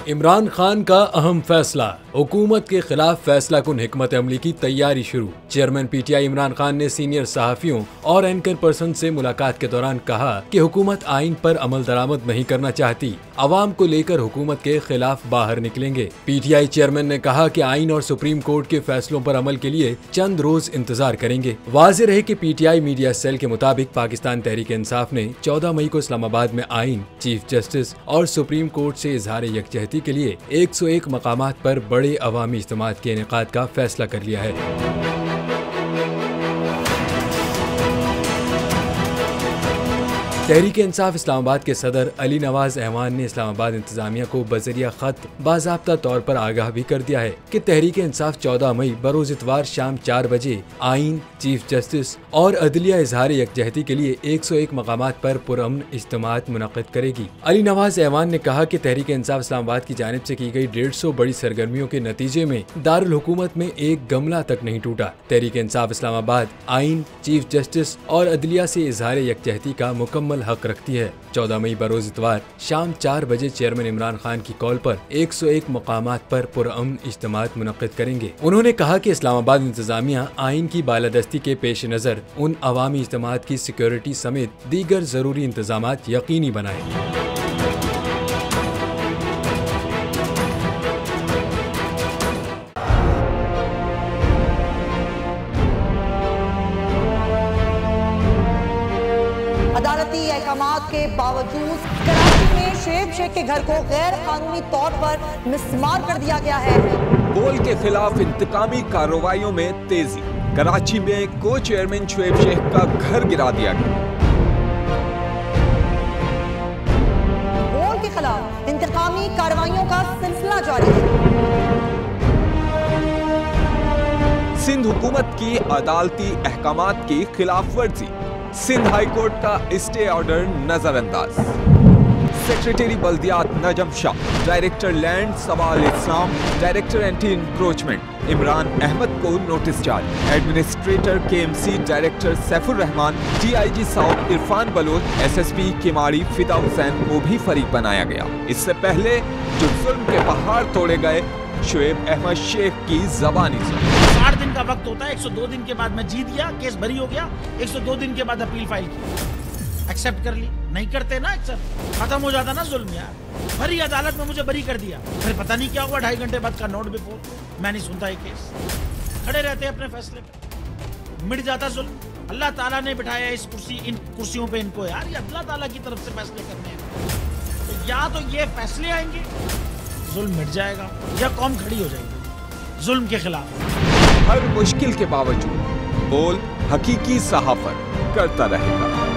इमरान खान का अहम फैसला, हुकूमत के खिलाफ फैसला कुन हिकमत अमली की तैयारी शुरू। चेयरमैन पीटीआई इमरान खान ने सीनियर सहाफियों और एंकर पर्सन से मुलाकात के दौरान कहा कि हुकूमत आइन पर अमल दरामद नहीं करना चाहती, अवाम को लेकर हुकूमत के खिलाफ बाहर निकलेंगे। पीटीआई चेयरमैन ने कहा कि आइन और सुप्रीम कोर्ट के फैसलों पर अमल के लिए चंद रोज इंतजार करेंगे। वाज़ेह रहे कि पीटीआई मीडिया सेल के मुताबिक पाकिस्तान तहरीक इंसाफ ने 14 मई को इस्लामाबाद में आइन, चीफ जस्टिस और सुप्रीम कोर्ट से इजहार यकजहती के लिए 101 मकामात पर बड़े अवामी इज्तिमात के इनेकाद का फैसला कर लिया है। तहरीक इंसाफ इस्लामाबाद के सदर अली नवाज ऐवान ने इस्लामाबाद इंतजामिया को बजरिया खत बाज़ाब्ता तौर पर आगाह भी कर दिया है कि तहरीक इंसाफ 14 मई बरोज इतवार शाम 4 बजे आइन, चीफ जस्टिस और अदलिया इजहार यकजहती के लिए 101 मकामात पर पुरअमन इज्तिमात मुनक़िद करेगी। अली नवाज ऐवान ने कहा कि तहरीक इंसाफ इस्लामाबाद की जानिब से की गई 150 बड़ी सरगर्मियों के नतीजे में दारुल हुकूमत में एक गमला तक नहीं टूटा। तहरीक इंसाफ इस्लामाबाद आइन, चीफ जस्टिस और अदलिया से इजहार यकजहती का मुकम्मल हक रखती है। 14 मई बरोज इतवार शाम 4 बजे चेयरमैन इमरान खान की कॉल पर 101 मकामात पर पुरअमन इज्तिमात मुनक़िद करेंगे। उन्होंने कहा कि इस्लामाबाद इंतजामिया आइन की बालादस्ती के पेश नज़र उन अवामी इज्तिमात की सिक्योरिटी समेत दीगर जरूरी इंतजामात यकीनी बनाएगी। अदालती अहकामात के बावजूद कराची में शुएब शेख के घर को गैर कानूनी तौर पर मिसमार कर दिया गया है। बोल के खिलाफ इंतकामी कार्रवाइयों में तेजी, कराची में को चेयरमैन शुएब शेख का घर गिरा दिया गया। बोल के खिलाफ इंतकामी कार्रवाइयों का सिलसिला जारी है। सिंध हुकूमत की अदालती अहकामात की खिलाफ वर्जी, सिंध हाई कोर्ट का स्टे ऑर्डर नजरअंदाज। सेक्रेटरी बल्दियात Najam Shah, director land Sawal Islam, director anti encroachment Imran Ahmed को नोटिस जारी। Administrator KMC director Saifur Rehman, DIG south Irfan Baloch, SSP Keamari Fida Hussain को भी फरीक बनाया गया। इससे पहले जो जुल्म के पहाड़ तोड़े गए, शुएब अहमद शेख की जबानी सुनी। 60 दिन का वक्त होता है, 102 दिन के बाद मैं जीत गया, केस बरी हो गया, 102 दिन के बाद अपील फाइल की, एक्सेप्ट कर ली। नहीं करते ना एक्सेप्ट, खत्म हो जाता ना जुल्म यार। भरी अदालत में मुझे बरी कर दिया, फिर पता नहीं क्या हुआ, 2.5 घंटे बाद का नोट बिफोर, मैं नहीं सुनता ये केस, खड़े रहते अपने फैसले पे, मिट जाता जुल्म। अल्लाह ताला ने बिठाया इस कुर्सी, इन कुर्सियों पे इनको यार, ये अल्लाह ताला की तरफ से फैसले करने हैं। तो या तो ये फैसले आएंगे, जुल्म मिट जाएगा, या कौम खड़ी हो जाएगी जुल्म के खिलाफ। हर मुश्किल के बावजूद बोल हकीकी सहाफत करता रहेगा।